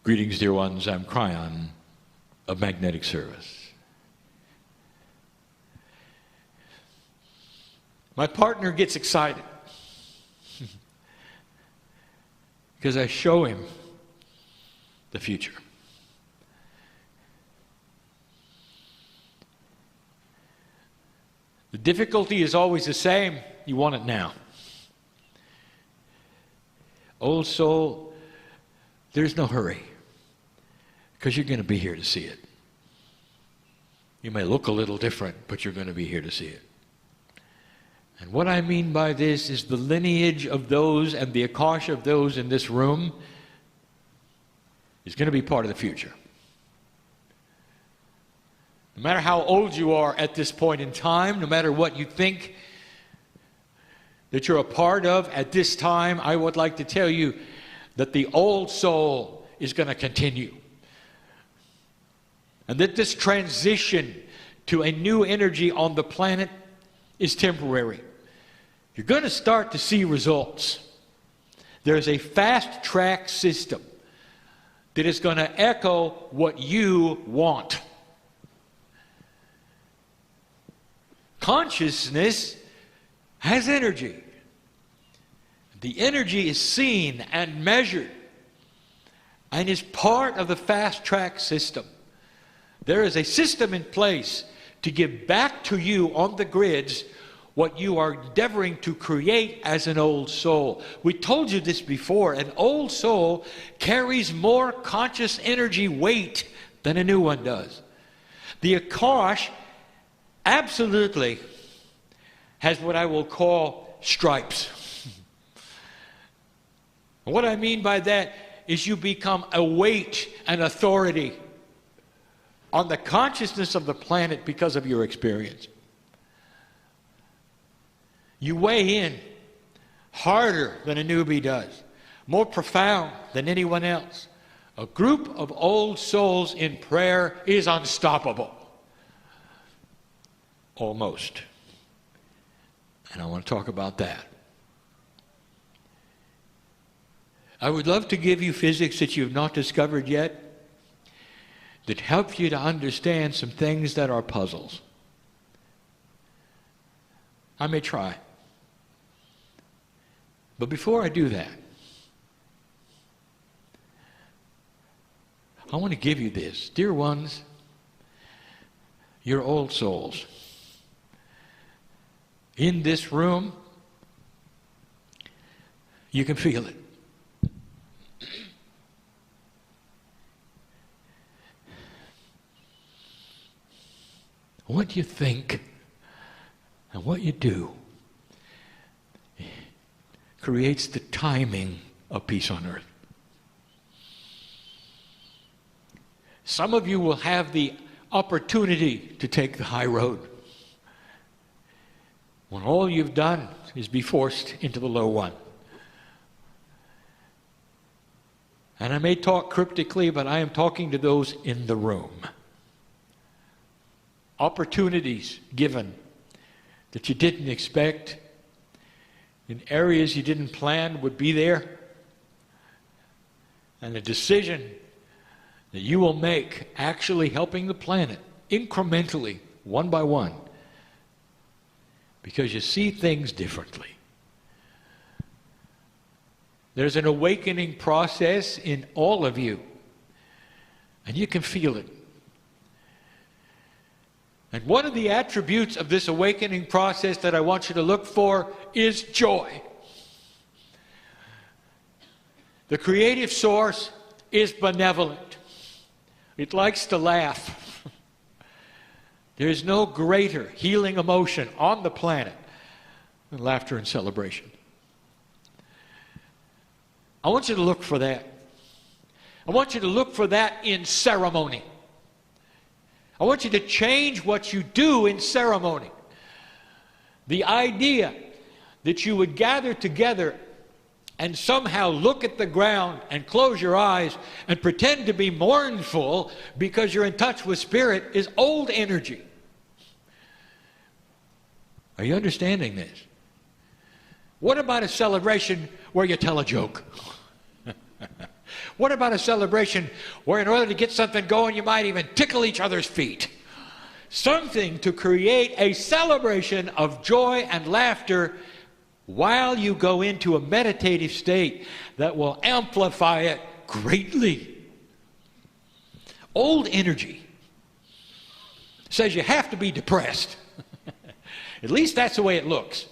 Greetings, dear ones. I'm Kryon of Magnetic Service. My partner gets excited because I show him the future. The difficulty is always the same. You want it now. Old soul, there's no hurry, because you're going to be here to see it. You may look a little different, but you're going to be here to see it. And what I mean by this is the lineage of those and the Akasha of those in this room is going to be part of the future. No matter how old you are at this point in time, no matter what you think that you're a part of at this time, I would like to tell you that the old soul is going to continue. And that this transition to a new energy on the planet is temporary. You're going to start to see results. There's a fast track system that is going to echo what you want. Consciousness has energy. The energy is seen and measured and is part of the fast track system. There is a system in place to give back to you on the grids what you are endeavoring to create as an old soul. We told you this before. An old soul carries more conscious energy weight than a new one does. The Akash absolutely has what I will call stripes. What I mean by that is you become a weight and authority on the consciousness of the planet because of your experience. You weigh in harder than a newbie does, more profound than anyone else. A group of old souls in prayer is unstoppable. Almost. And I want to talk about that. I would love to give you physics that you've not discovered yet that help you to understand some things that are puzzles. I may try. But before I do that, I want to give you this. Dear ones, you're old souls. In this room, you can feel it. What you think and what you do creates the timing of peace on earth. Some of you will have the opportunity to take the high road when all you've done is be forced into the low one. And I may talk cryptically, but I am talking to those in the room. Opportunities given that you didn't expect, in areas you didn't plan would be there, and a decision that you will make actually helping the planet incrementally, one by one, because you see things differently. There's an awakening process in all of you, and you can feel it. And one of the attributes of this awakening process that I want you to look for is joy. The creative source is benevolent. It likes to laugh. There is no greater healing emotion on the planet than laughter and celebration. I want you to look for that. I want you to look for that in ceremony. I want you to change what you do in ceremony. The idea that you would gather together and somehow look at the ground and close your eyes and pretend to be mournful because you're in touch with spirit is old energy. Are you understanding this? What about a celebration where you tell a joke? What about a celebration where in order to get something going, you might even tickle each other's feet? Something to create a celebration of joy and laughter while you go into a meditative state that will amplify it greatly. Old energy says you have to be depressed. At least that's the way it looks.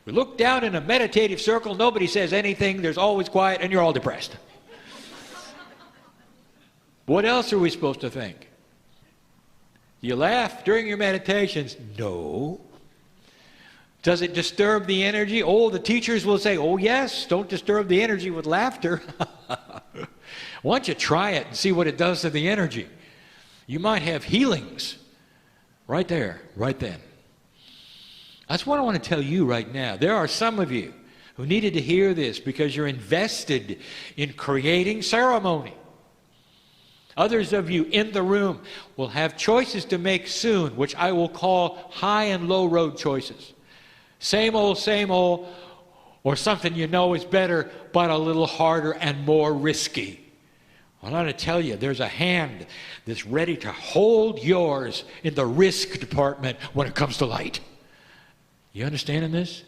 We look down in a meditative circle, nobody says anything, there's always quiet, and you're all depressed. What else are we supposed to think? You laugh during your meditations? No. Does it disturb the energy? Oh, the teachers will say, oh yes, don't disturb the energy with laughter. Why don't you try it and see what it does to the energy? You might have healings right there, right then. That's what I want to tell you right now. There are some of you who needed to hear this because you're invested in creating ceremony. Others of you in the room will have choices to make soon, which I will call high and low road choices. Same old, or something you know is better, but a little harder and more risky. I want to tell you, there's a hand that's ready to hold yours in the risk department when it comes to light. You understanding this?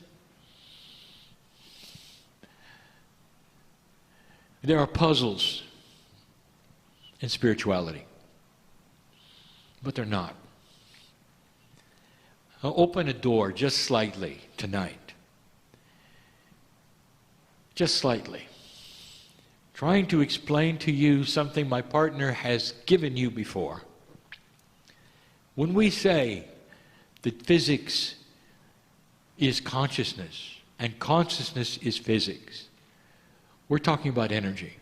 There are puzzles in spirituality, but they're not. I'll open a door just slightly tonight. Just slightly. Trying to explain to you something my partner has given you before. When we say that physics is consciousness and consciousness is physics, we're talking about energy.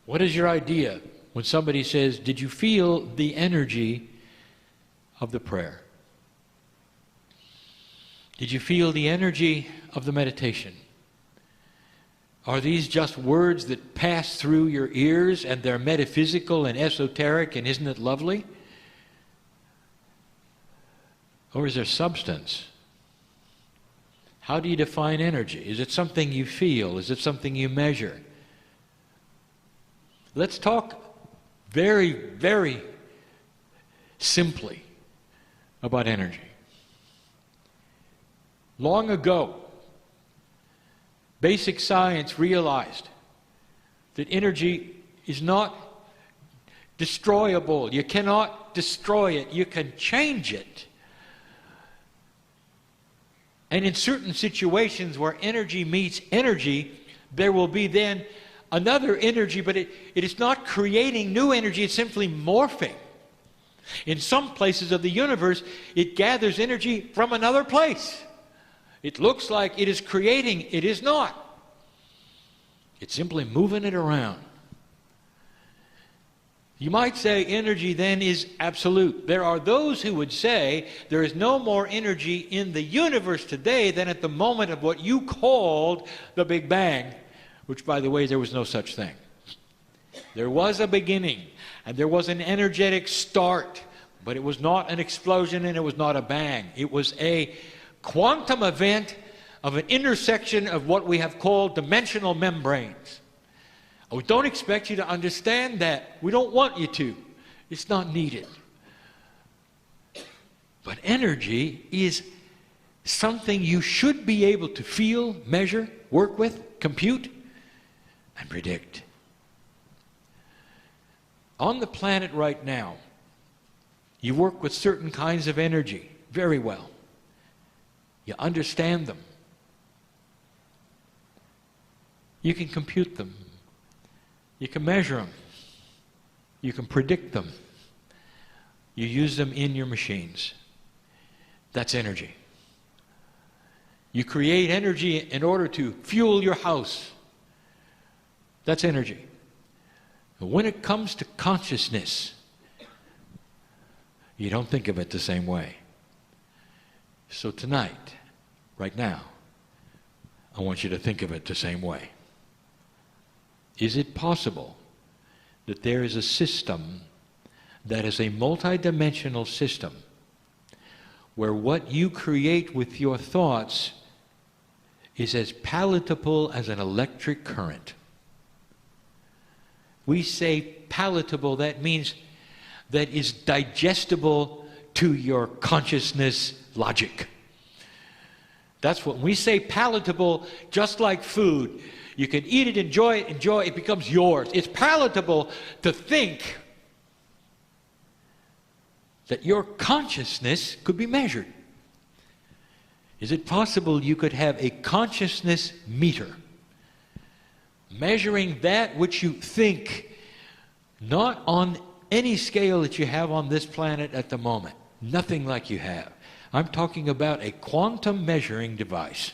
What is your idea when somebody says, did you feel the energy of the prayer? Did you feel the energy of the meditation? Are these just words that pass through your ears and they're metaphysical and esoteric and isn't it lovely? Or is there substance? How do you define energy? Is it something you feel? Is it something you measure? Let's talk very, very simply about energy. Long ago, basic science realized that energy is not destroyable. You cannot destroy it. You can change it. And in certain situations where energy meets energy, there will be then another energy, but it is not creating new energy, it's simply morphing. In some places of the universe, it gathers energy from another place. It looks like it is creating, it is not. It's simply moving it around. You might say energy then is absolute. There are those who would say there is no more energy in the universe today than at the moment of what you called the Big Bang, which, by the way, there was no such thing. There was a beginning, and there was an energetic start, but it was not an explosion and it was not a bang. It was a quantum event of an intersection of what we have called dimensional membranes. We don't expect you to understand that. We don't want you to. It's not needed. But energy is something you should be able to feel, measure, work with, compute, and predict. On the planet right now, you work with certain kinds of energy very well. You understand them. You can compute them. You can measure them. You can predict them. You use them in your machines. That's energy. You create energy in order to fuel your house. That's energy. But when it comes to consciousness, you don't think of it the same way. So tonight, right now, I want you to think of it the same way. Is it possible that there is a system that is a multidimensional system where what you create with your thoughts is as palatable as an electric current? we say palatable, that means that is digestible to your consciousness logic. That's what we say palatable, just like food. You can eat it, enjoy it, it becomes yours. It's palatable to think that your consciousness could be measured. Is it possible you could have a consciousness meter measuring that which you think, not on any scale that you have on this planet at the moment, nothing like you have. I'm talking about a quantum measuring device,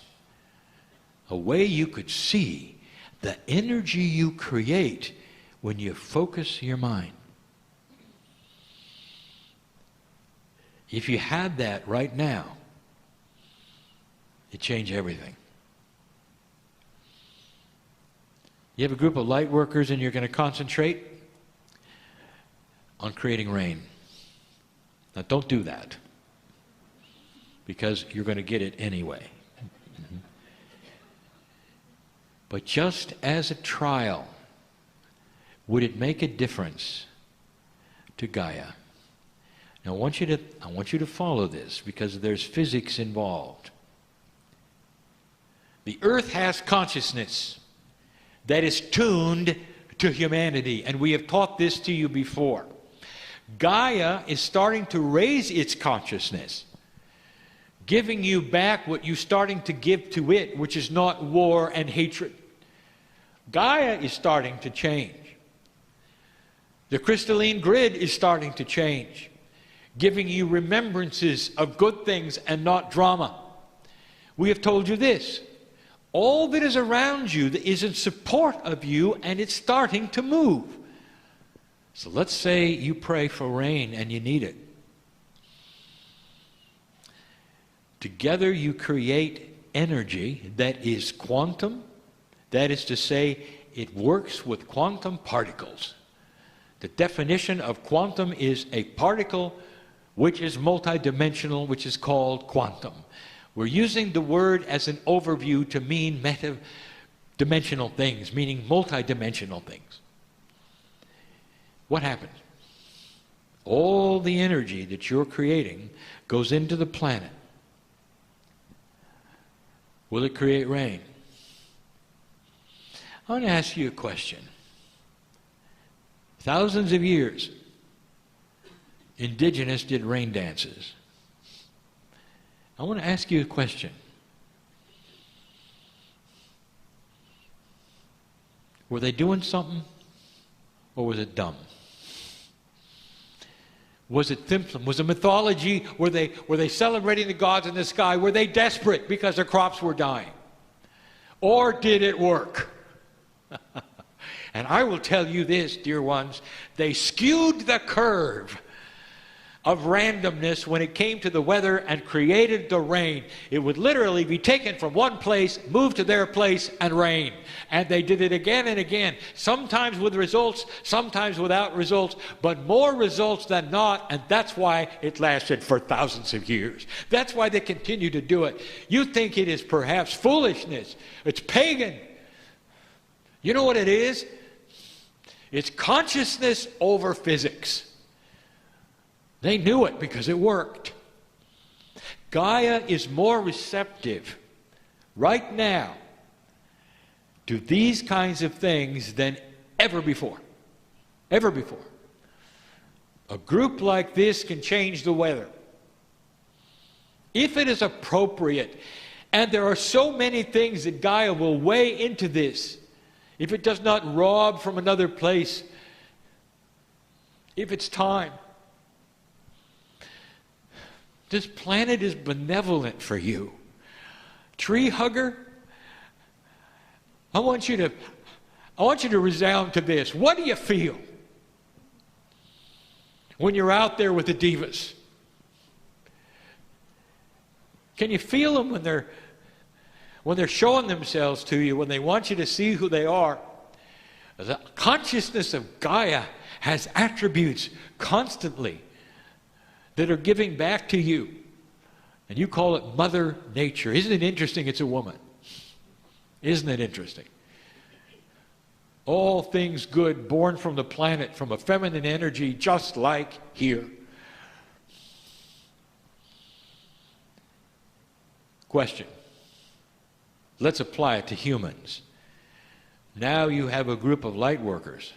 a way you could see the energy you create when you focus your mind. If you had that right now, it'd change everything. You have a group of light workers and you're going to concentrate on creating rain. Now don't do that, because you're going to get it anyway. But just as a trial, would it make a difference to Gaia? Now I want you to follow this, because there's physics involved. The earth has consciousness that is tuned to humanity, and we have taught this to you before. Gaia is starting to raise its consciousness, giving you back what you're starting to give to it, which is not war and hatred. Gaia is starting to change. The crystalline grid is starting to change, giving you remembrances of good things and not drama. We have told you this. All that is around you that is in support of you, and it's starting to move. So let's say you pray for rain and you need it. Together you create energy that is quantum. That is to say, it works with quantum particles. The definition of quantum is a particle which is multidimensional, which is called quantum. We're using the word as an overview to mean meta-dimensional things, meaning multidimensional things. What happens? All the energy that you're creating goes into the planet. Will it create rain? I want to ask you a question. Thousands of years, indigenous did rain dances. I want to ask you a question. Were they doing something, or was it dumb? Was it simple? Was it mythology? Were they celebrating the gods in the sky? Were they desperate because their crops were dying? Or did it work? And I will tell you this, dear ones, they skewed the curve of randomness when it came to the weather and created the rain. It would literally be taken from one place, moved to their place, and rain. And they did it again and again, sometimes with results, sometimes without results, but more results than not, and that's why it lasted for thousands of years. That's why they continue to do it. You think it is perhaps foolishness. It's pagan. You know what it is? It's consciousness over physics. They knew it because it worked. Gaia is more receptive right now to these kinds of things than ever before. Ever before. A group like this can change the weather if it is appropriate. And there are so many things that Gaia will weigh into this. If it does not rob from another place, if it's time. This planet is benevolent for you. Tree hugger, I want you to resound to this. What do you feel when you're out there with the divas? Can you feel them when they're showing themselves to you, when they want you to see who they are? The consciousness of Gaia has attributes constantly that are giving back to you. And you call it Mother Nature. Isn't it interesting it's a woman? Isn't it interesting? All things good born from the planet, from a feminine energy, just like here. Question. Let's apply it to humans. Now you have a group of light workers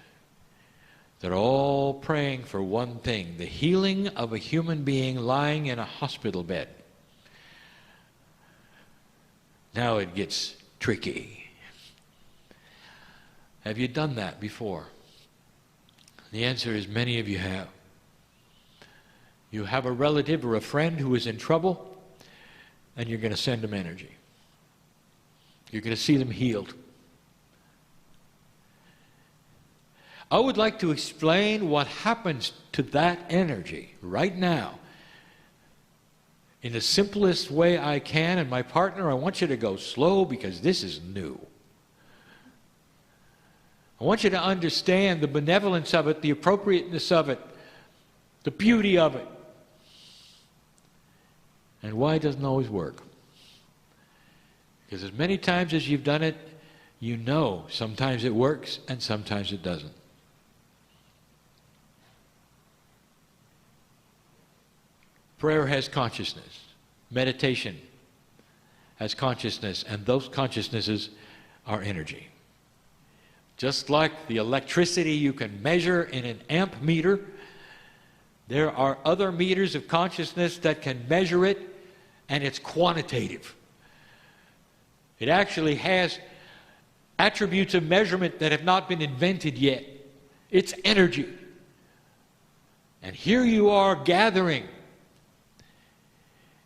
that are all praying for one thing, the healing of a human being lying in a hospital bed. Now it gets tricky. Have you done that before? The answer is many of you have. You have a relative or a friend who is in trouble, and you're going to send them energy. You're going to see them healed. I would like to explain what happens to that energy right now in the simplest way I can. And my partner, I want you to go slow because this is new. I want you to understand the benevolence of it, the appropriateness of it, the beauty of it, and why it doesn't always work. Because as many times as you've done it, you know sometimes it works and sometimes it doesn't. Prayer has consciousness. Meditation has consciousness, and those consciousnesses are energy. Just like the electricity you can measure in an amp meter, there are other meters of consciousness that can measure it, and it's quantitative. It actually has attributes of measurement that have not been invented yet. It's energy. And here you are gathering.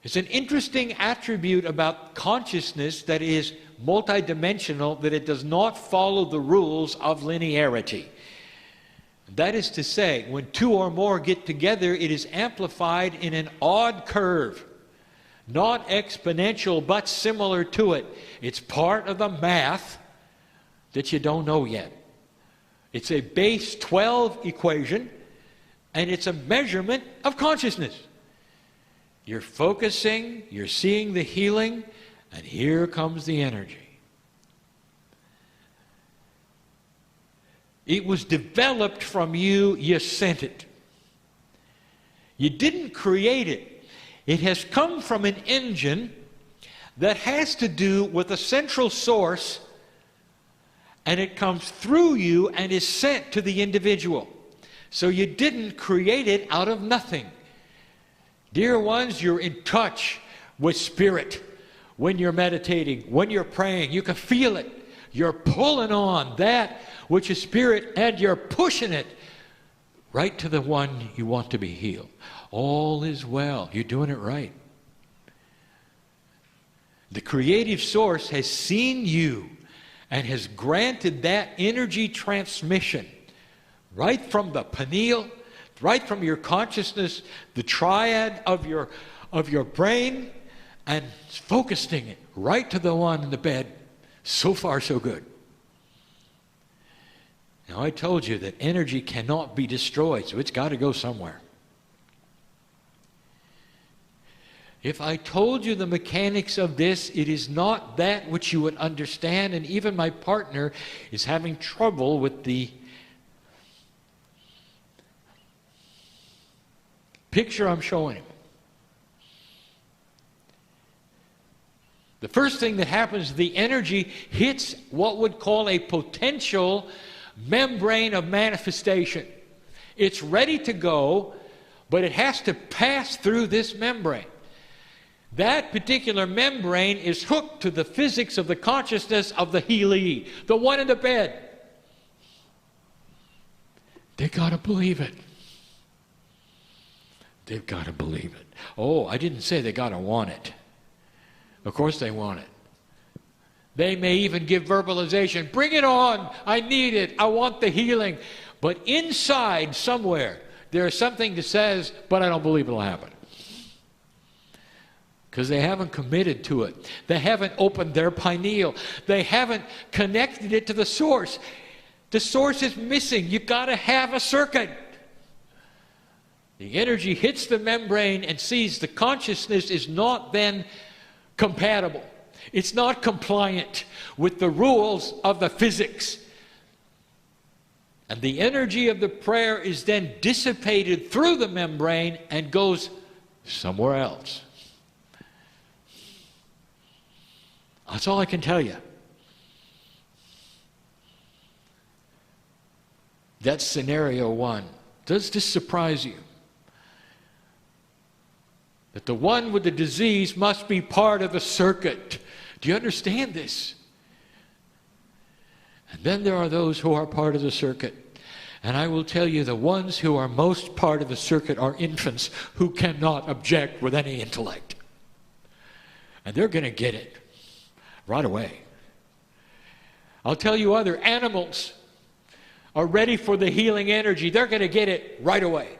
It's an interesting attribute about consciousness that is multidimensional, that it does not follow the rules of linearity. That is to say, when two or more get together, it is amplified in an odd curve. Not exponential, but similar to it. It's part of the math that you don't know yet. It's a base 12 equation, and it's a measurement of consciousness. You're focusing, you're seeing the healing, and here comes the energy. It was developed from you, you sent it. You didn't create it. It has come from an engine that has to do with a central source, and it comes through you and is sent to the individual. So you didn't create it out of nothing. Dear ones, you're in touch with Spirit when you're meditating, when you're praying. You can feel it. You're pulling on that which is Spirit, and you're pushing it right to the one you want to be healed. All is well. You're doing it right. The creative source has seen you and has granted that energy transmission right from the pineal, right from your consciousness, the triad of your brain, and focusing it right to the one in the bed. So far, so good. Now, I told you that energy cannot be destroyed, so it's got to go somewhere. If I told you the mechanics of this, it is not that which you would understand, and even my partner is having trouble with the picture I'm showing him. The first thing that happens, the energy hits what would call a potential membrane of manifestation. It's ready to go, but it has to pass through this membrane. That particular membrane is hooked to the physics of the consciousness of the healee, the one in the bed. They got to believe it. They've got to believe it. Oh, I didn't say they got to want it. Of course they want it. They may even give verbalization. Bring it on. I need it. I want the healing. But inside somewhere, there is something that says, but I don't believe it'll happen. Because they haven't committed to it. They haven't opened their pineal. They haven't connected it to the source. The source is missing. You've got to have a circuit. The energy hits the membrane and sees the consciousness is not then compatible. It's not compliant with the rules of the physics. And the energy of the prayer is then dissipated through the membrane and goes somewhere else. That's all I can tell you. That's scenario one. Does this surprise you? That the one with the disease must be part of the circuit. Do you understand this? And then there are those who are part of the circuit. And I will tell you, the ones who are most part of the circuit are infants who cannot object with any intellect. And they're going to get it right away. I'll tell you, other animals are ready for the healing energy. They're going to get it right away.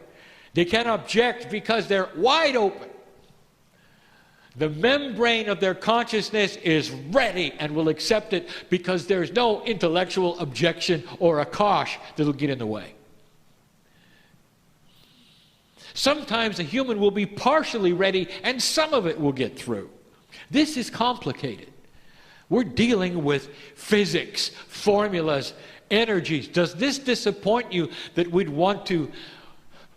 They can't object because they're wide open. The membrane of their consciousness is ready and will accept it because there's no intellectual objection or a kosh that'll get in the way. Sometimes a human will be partially ready and some of it will get through. This is complicated. We're dealing with physics, formulas, energies. Does this disappoint you that we'd want to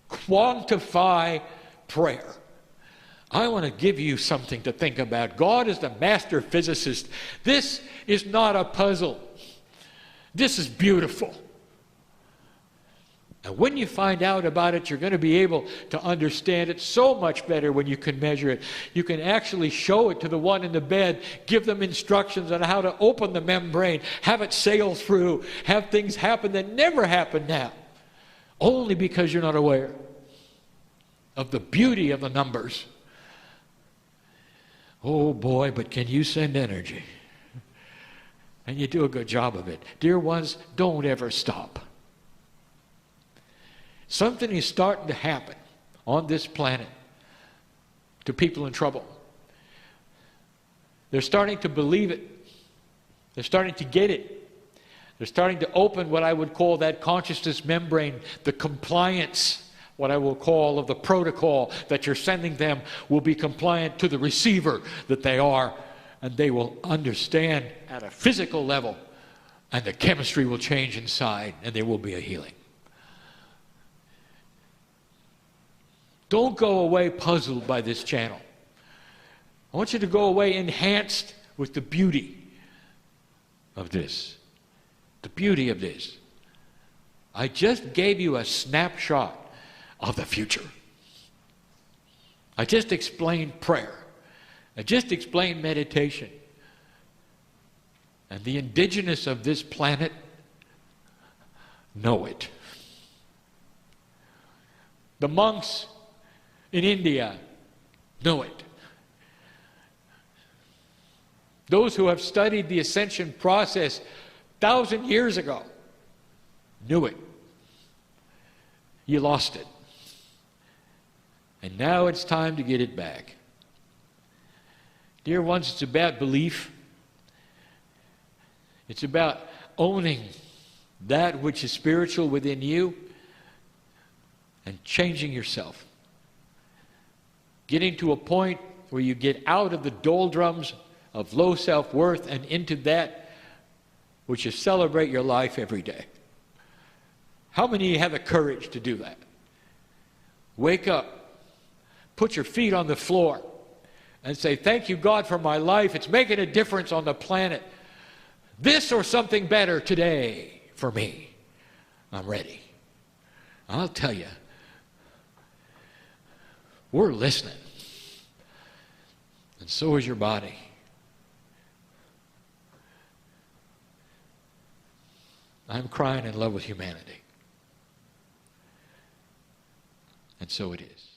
quantify prayer? I want to give you something to think about. God is the master physicist. This is not a puzzle. This is beautiful. And when you find out about it, you're going to be able to understand it so much better when you can measure it. You can actually show it to the one in the bed, give them instructions on how to open the membrane, have it sail through, have things happen that never happen now, only because you're not aware of the beauty of the numbers. Oh boy, but can you send energy? And you do a good job of it. Dear ones, don't ever stop. Something is starting to happen on this planet to people in trouble. They're starting to believe it. They're starting to get it. They're starting to open what I would call that consciousness membrane, the compliance, what I will call of the protocol that you're sending them will be compliant to the receiver that they are, and they will understand at a physical level, and the chemistry will change inside, and there will be a healing. Don't go away puzzled by this channel. I want you to go away enhanced with the beauty of this. The beauty of this. I just gave you a snapshot of the future. I just explained prayer. I just explained meditation. And the indigenous of this planet know it. The monks in India know it. Those who have studied the ascension process 1,000 years ago knew it. You lost it. And now it's time to get it back. Dear ones, it's about belief. It's about owning that which is spiritual within you and changing yourself. Getting to a point where you get out of the doldrums of low self-worth and into that which is celebrate your life every day. How many of you have the courage to do that? Wake up, put your feet on the floor, and say, thank you, God, for my life. It's making a difference on the planet. This or something better today for me. I'm ready. I'll tell you, we're listening. And so is your body. I'm crying in love with humanity. And so it is.